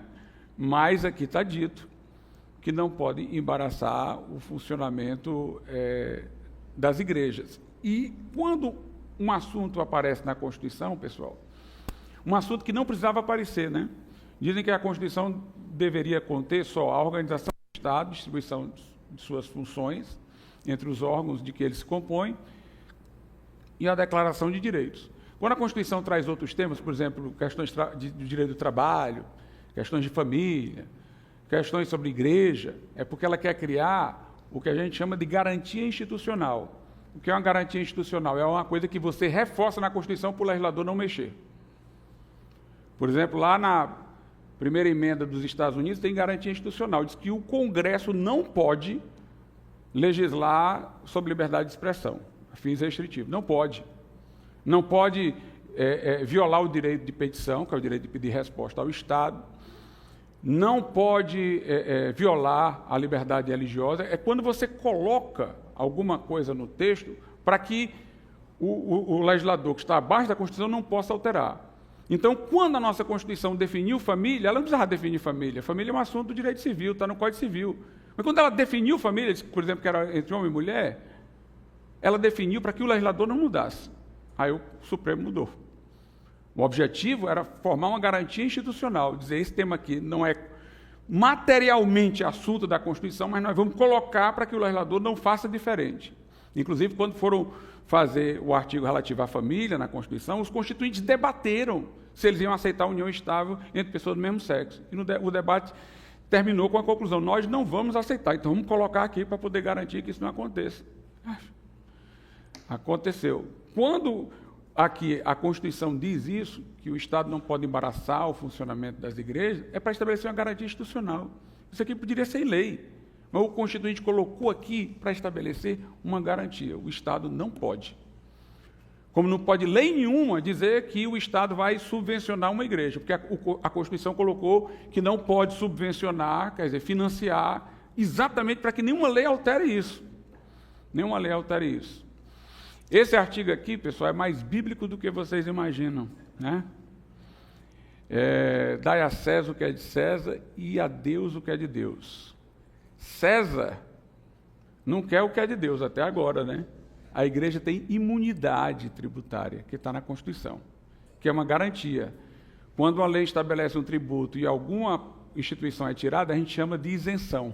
B: Mas aqui está dito que não pode embaraçar o funcionamento das igrejas. E quando um assunto aparece na Constituição, pessoal, um assunto que não precisava aparecer, né? Dizem que a Constituição deveria conter só a organização do Estado, distribuição de suas funções entre os órgãos de que ele se compõe e a Declaração de Direitos. Quando a Constituição traz outros temas, por exemplo, questões de direito do trabalho, questões de família, questões sobre igreja, é porque ela quer criar o que a gente chama de garantia institucional. O que é uma garantia institucional? É uma coisa que você reforça na Constituição para o legislador não mexer. Por exemplo, lá na primeira emenda dos Estados Unidos tem garantia institucional, diz que o Congresso não pode legislar sobre liberdade de expressão, a fins restritivos, não pode. Não pode violar o direito de petição, que é o direito de pedir resposta ao Estado, não pode violar a liberdade religiosa. É quando você coloca alguma coisa no texto para que o legislador que está abaixo da Constituição não possa alterar. Então, quando a nossa Constituição definiu família, ela não precisava definir família. Família é um assunto do direito civil, está no Código Civil. Mas quando ela definiu família, por exemplo, que era entre homem e mulher, ela definiu para que o legislador não mudasse. Aí o Supremo mudou. O objetivo era formar uma garantia institucional, dizer, esse tema aqui não é materialmente assunto da Constituição, mas nós vamos colocar para que o legislador não faça diferente. Inclusive, quando foram fazer o artigo relativo à família na Constituição, os constituintes debateram se eles iam aceitar a união estável entre pessoas do mesmo sexo. E o debate terminou com a conclusão, nós não vamos aceitar, então vamos colocar aqui para poder garantir que isso não aconteça. Aconteceu. Quando aqui a Constituição diz isso, que o Estado não pode embaraçar o funcionamento das igrejas, é para estabelecer uma garantia institucional. Isso aqui poderia ser lei, mas o Constituinte colocou aqui para estabelecer uma garantia. O Estado não pode. Como não pode lei nenhuma dizer que o Estado vai subvencionar uma igreja, porque a Constituição colocou que não pode subvencionar, quer dizer, financiar, exatamente para que nenhuma lei altere isso. Nenhuma lei altere isso. Esse artigo aqui, pessoal, é mais bíblico do que vocês imaginam, né? Dai a César o que é de César e a Deus o que é de Deus. César não quer o que é de Deus até agora, né? A igreja tem imunidade tributária, que está na Constituição, que é uma garantia. Quando uma lei estabelece um tributo e alguma instituição é tirada, a gente chama de isenção.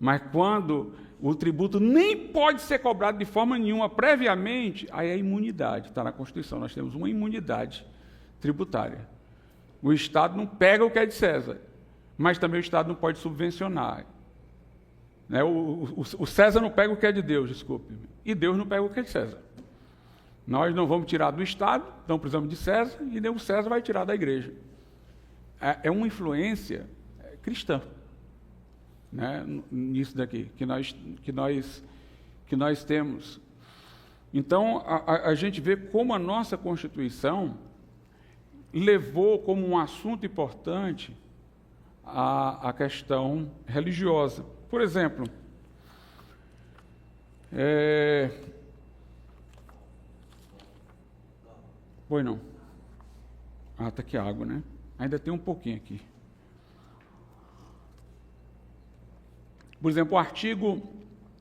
B: Mas quando o tributo nem pode ser cobrado de forma nenhuma previamente, aí é imunidade, está na Constituição. Nós temos uma imunidade tributária. O Estado não pega o que é de César, mas também o Estado não pode subvencionar. Né? O César não pega o que é de Deus, desculpe, e Deus não pega o que é de César. Nós não vamos tirar do Estado, não precisamos de César, e nem o César vai tirar da igreja. É uma influência cristã, né, nisso daqui, que nós temos. Então, a gente vê como a nossa Constituição levou como um assunto importante a questão religiosa. Por exemplo, Pois não. Ah, está aqui a água, né? Ainda tem um pouquinho aqui. Por exemplo, o artigo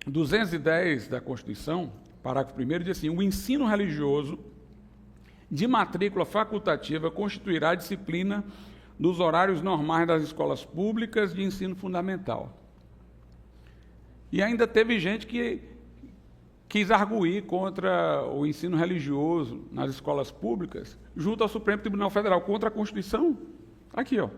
B: 210 da Constituição, parágrafo 1º, diz assim: o ensino religioso de matrícula facultativa constituirá a disciplina dos horários normais das escolas públicas de ensino fundamental. E ainda teve gente que quis arguir contra o ensino religioso nas escolas públicas, junto ao Supremo Tribunal Federal, contra a Constituição. Aqui, ó.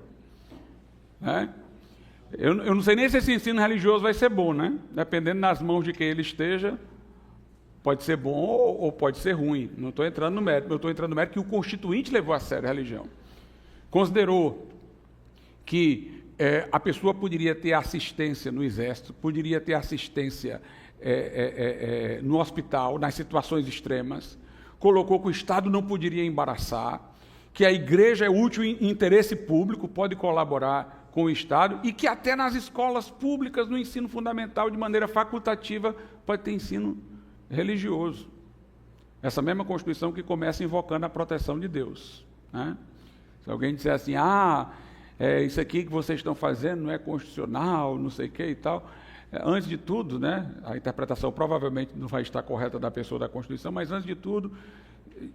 B: Eu não sei nem se esse ensino religioso vai ser bom, né? Dependendo das mãos de quem ele esteja, pode ser bom ou pode ser ruim. Não estou entrando no mérito, eu estou entrando no mérito que o Constituinte levou a sério a religião. Considerou que a pessoa poderia ter assistência no exército, poderia ter assistência no hospital, nas situações extremas, colocou que o Estado não poderia embaraçar, que a igreja é útil em interesse público, pode colaborar com o Estado, e que até nas escolas públicas, no ensino fundamental, de maneira facultativa, pode ter ensino religioso. Essa mesma Constituição que começa invocando a proteção de Deus, né? Se alguém disser assim, isso aqui que vocês estão fazendo não é constitucional, não sei o que e tal, antes de tudo, né, a interpretação provavelmente não vai estar correta da pessoa da Constituição, mas antes de tudo,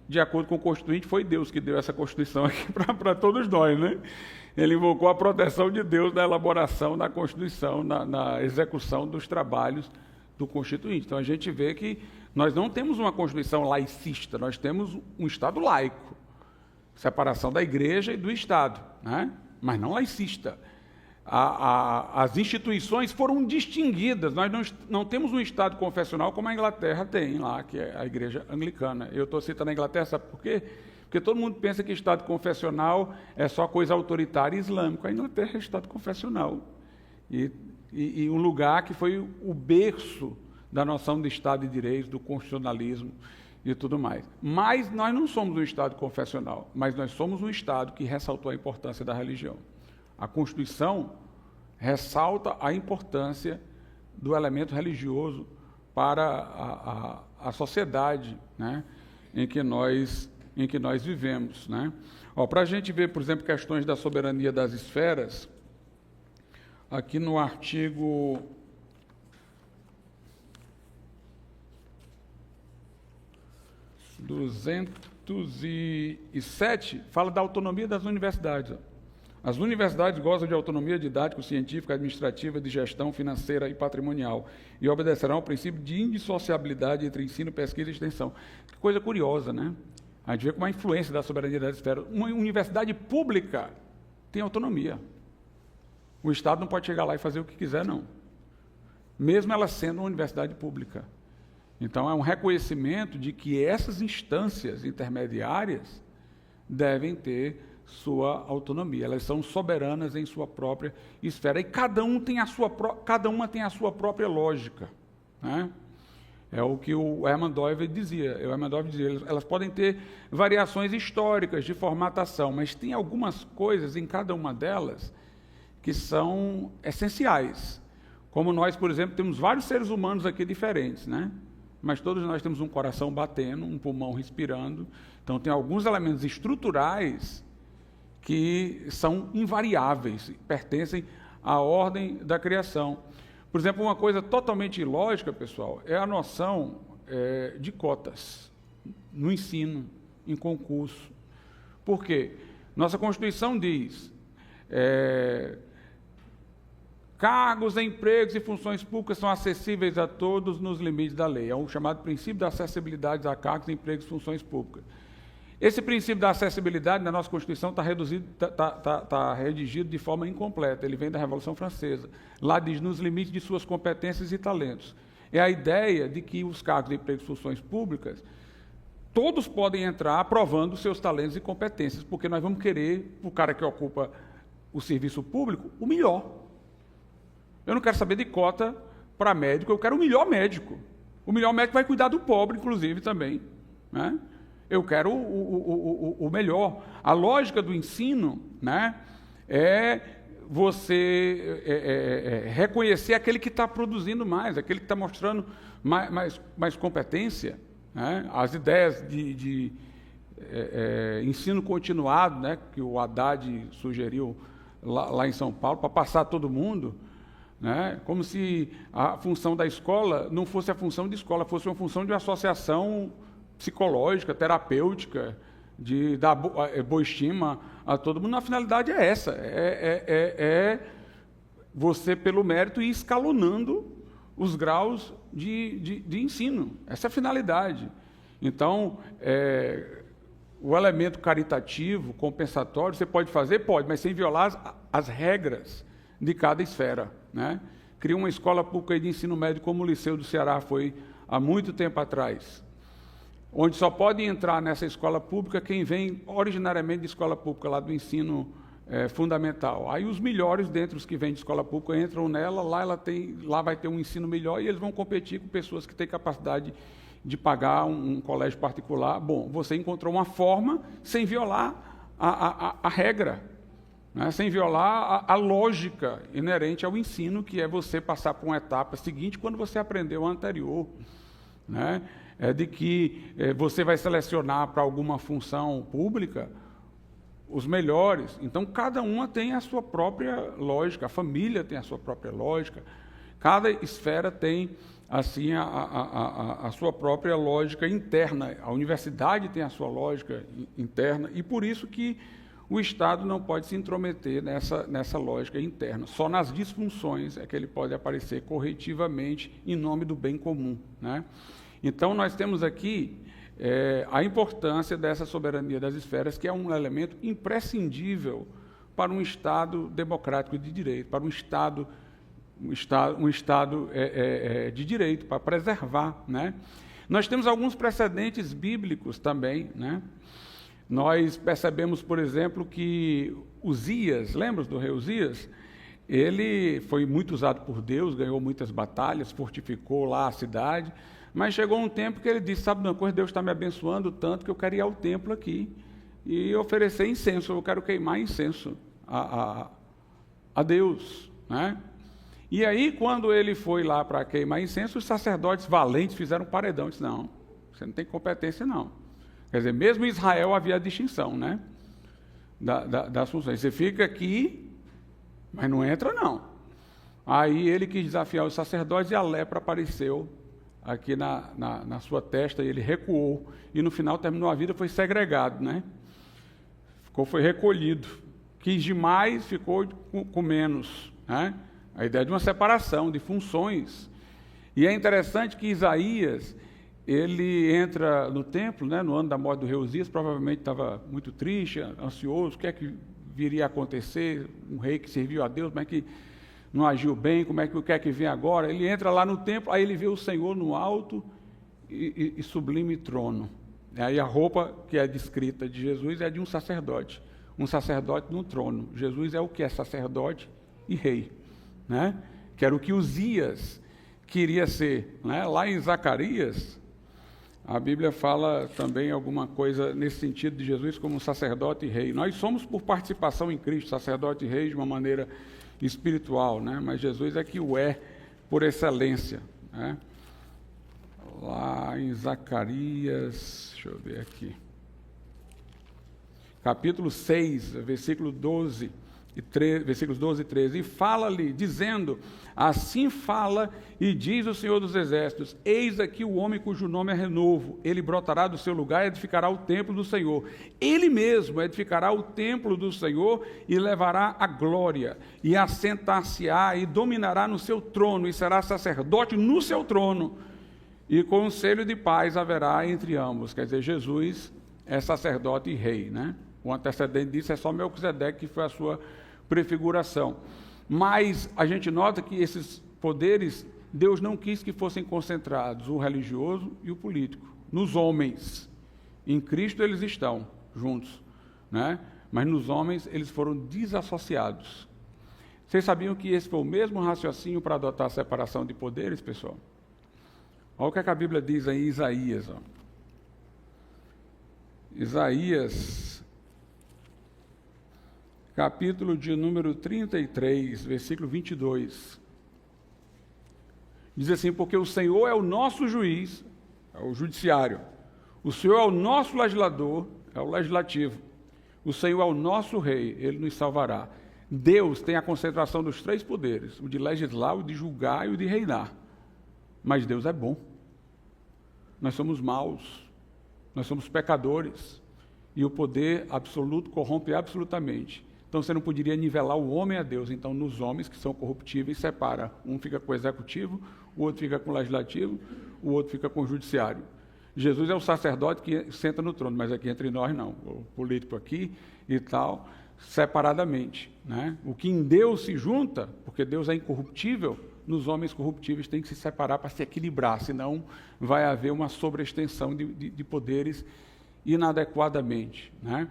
B: de acordo com o Constituinte, foi Deus que deu essa Constituição aqui para todos nós, né? Ele invocou a proteção de Deus na elaboração da Constituição, na execução dos trabalhos do Constituinte. Então a gente vê que nós não temos uma Constituição laicista, nós temos um Estado laico, separação da Igreja e do Estado, né? Mas não laicista. As instituições foram distinguidas, nós não temos um Estado confessional como a Inglaterra tem lá, que é a Igreja Anglicana. Eu estou citando a Inglaterra, sabe por quê? Porque todo mundo pensa que Estado confessional é só coisa autoritária e islâmica. A Inglaterra é Estado confessional. E um lugar que foi o berço da noção de Estado de Direito, do constitucionalismo e tudo mais. Mas nós não somos um Estado confessional, mas nós somos um Estado que ressaltou a importância da religião. A Constituição ressalta a importância do elemento religioso para a sociedade, né, em que nós vivemos, né? Para a gente ver, por exemplo, questões da soberania das esferas, aqui no artigo 207, fala da autonomia das universidades. As universidades gozam de autonomia didático-científica, administrativa, de gestão financeira e patrimonial e obedecerão ao princípio de indissociabilidade entre ensino, pesquisa e extensão. Que coisa curiosa, né? A gente vê como a influência da soberania das esferas. Uma universidade pública tem autonomia. O Estado não pode chegar lá e fazer o que quiser, não. Mesmo ela sendo uma universidade pública. Então, é um reconhecimento de que essas instâncias intermediárias devem ter sua autonomia. Elas são soberanas em sua própria esfera. E cada uma tem a sua própria lógica, né? É o que o Hermann Doivre dizia. Elas podem ter variações históricas de formatação, mas tem algumas coisas em cada uma delas que são essenciais. Como nós, por exemplo, temos vários seres humanos aqui diferentes, né? Mas todos nós temos um coração batendo, um pulmão respirando. Então, tem alguns elementos estruturais que são invariáveis, pertencem à ordem da criação. Por exemplo, uma coisa totalmente ilógica, pessoal, é a noção de cotas no ensino, em concurso. Por quê? Nossa Constituição diz cargos, empregos e funções públicas são acessíveis a todos nos limites da lei. É o chamado princípio da acessibilidade a cargos, empregos e funções públicas. Esse princípio da acessibilidade na nossa Constituição está redigido de forma incompleta. Ele vem da Revolução Francesa. Lá diz, nos limites de suas competências e talentos. É a ideia de que os cargos, empregos e funções públicas, todos podem entrar aprovando seus talentos e competências, porque nós vamos querer, o cara que ocupa o serviço público, o melhor. Eu não quero saber de cota para médico, eu quero o melhor médico. O melhor médico vai cuidar do pobre, inclusive, também, né? Eu quero o melhor. A lógica do ensino, né, é você reconhecer aquele que está produzindo mais, aquele que está mostrando mais competência, né? As ideias de ensino continuado, né, que o Haddad sugeriu lá em São Paulo, para passar todo mundo, né? Como se a função da escola não fosse a função de escola, fosse uma função de uma associação psicológica, terapêutica, de dar boa estima a todo mundo. A finalidade é essa, é você, pelo mérito, ir escalonando os graus de ensino. Essa é a finalidade. Então, o elemento caritativo, compensatório, você pode fazer? Pode, mas sem violar as regras de cada esfera, né? Cria uma escola pública de ensino médio como o Liceu do Ceará foi há muito tempo atrás, onde só pode entrar nessa escola pública quem vem originariamente de escola pública, lá do ensino fundamental. Aí os melhores dentre os que vêm de escola pública entram nela, lá vai ter um ensino melhor e eles vão competir com pessoas que têm capacidade de pagar um colégio particular. Bom, você encontrou uma forma sem violar a regra, né? Sem violar a lógica inerente ao ensino, que é você passar por uma etapa seguinte quando você aprendeu a anterior, né? De que você vai selecionar para alguma função pública os melhores. Então, cada uma tem a sua própria lógica, a família tem a sua própria lógica, cada esfera tem, assim, a sua própria lógica interna, a universidade tem a sua lógica interna, e por isso que o Estado não pode se intrometer nessa lógica interna. Só nas disfunções é que ele pode aparecer corretivamente em nome do bem comum, né? Então, nós temos aqui a importância dessa soberania das esferas, que é um elemento imprescindível para um Estado democrático de direito, para um Estado de direito, para preservar, né? Nós temos alguns precedentes bíblicos também, né? Nós percebemos, por exemplo, que Uzias, lembra do rei Uzias? Ele foi muito usado por Deus, ganhou muitas batalhas, fortificou lá a cidade, mas chegou um tempo que ele disse, sabe de uma coisa, Deus está me abençoando tanto que eu quero ir ao templo aqui e oferecer incenso, eu quero queimar incenso a Deus, né? E aí, quando ele foi lá para queimar incenso, os sacerdotes valentes fizeram um paredão, disse, não, você não tem competência não. Quer dizer, mesmo em Israel havia a distinção, né? Das funções. Você fica aqui, mas não entra não. Aí ele quis desafiar os sacerdotes e a lepra apareceu aqui na sua testa, e ele recuou, e no final terminou a vida, foi segregado, né? Foi recolhido. Quis demais, ficou com menos, né? A ideia de uma separação de funções. E é interessante que Isaías, ele entra no templo, né, no ano da morte do rei Uzias, provavelmente estava muito triste, ansioso, o que é que viria a acontecer, um rei que serviu a Deus, mas que não agiu bem, o que é que vem agora? Ele entra lá no templo, aí ele vê o Senhor no alto e sublime trono. Aí a roupa que é descrita de Jesus é de um sacerdote no trono. Jesus é o que é sacerdote e rei, né? Que era o que Uzias queria ser, né? Lá em Zacarias, a Bíblia fala também alguma coisa nesse sentido de Jesus como sacerdote e rei. Nós somos por participação em Cristo, sacerdote e rei de uma maneira espiritual, né? Mas Jesus é que o é por excelência, né? Lá em Zacarias, deixa eu ver aqui, capítulo 6, versículo 12 e 13, versículos 12 e 13, e fala-lhe, dizendo, assim fala e diz o Senhor dos Exércitos, eis aqui o homem cujo nome é Renovo, ele brotará do seu lugar e edificará o templo do Senhor, ele mesmo edificará o templo do Senhor e levará a glória, e assentar-se-á e dominará no seu trono, e será sacerdote no seu trono, e conselho de paz haverá entre ambos. Quer dizer, Jesus é sacerdote e rei, né? O antecedente disso é só Melquisedeque, que foi a sua prefiguração. Mas a gente nota que esses poderes, Deus não quis que fossem concentrados, o religioso e o político, nos homens. Em Cristo eles estão juntos, né? Mas nos homens eles foram desassociados. Vocês sabiam que esse foi o mesmo raciocínio para adotar a separação de poderes, pessoal? Olha o que a Bíblia diz aí em Isaías. Ó. Isaías, capítulo de número 33, versículo 22. Diz assim, porque o Senhor é o nosso juiz, é o judiciário. O Senhor é o nosso legislador, é o legislativo. O Senhor é o nosso rei, ele nos salvará. Deus tem a concentração dos 3 poderes, o de legislar, o de julgar e o de reinar. Mas Deus é bom. Nós somos maus, nós somos pecadores, e o poder absoluto corrompe absolutamente. Então você não poderia nivelar o homem a Deus. Então, nos homens que são corruptíveis, separa. Um fica com o executivo, o outro fica com o legislativo, o outro fica com o judiciário. Jesus é o sacerdote que senta no trono, mas aqui entre nós não. O político aqui e tal, separadamente, né? O que em Deus se junta, porque Deus é incorruptível, nos homens corruptíveis tem que se separar para se equilibrar, senão vai haver uma sobreextensão de poderes inadequadamente, né?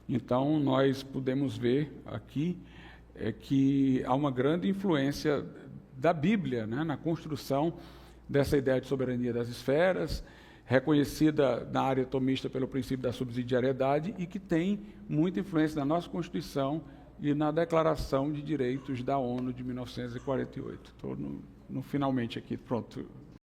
B: Então, nós podemos ver aqui que há uma grande influência da Bíblia, né, na construção dessa ideia de soberania das esferas, reconhecida na área tomista pelo princípio da subsidiariedade e que tem muita influência na nossa Constituição e na Declaração de Direitos da ONU de 1948. Estou no finalmente aqui, pronto.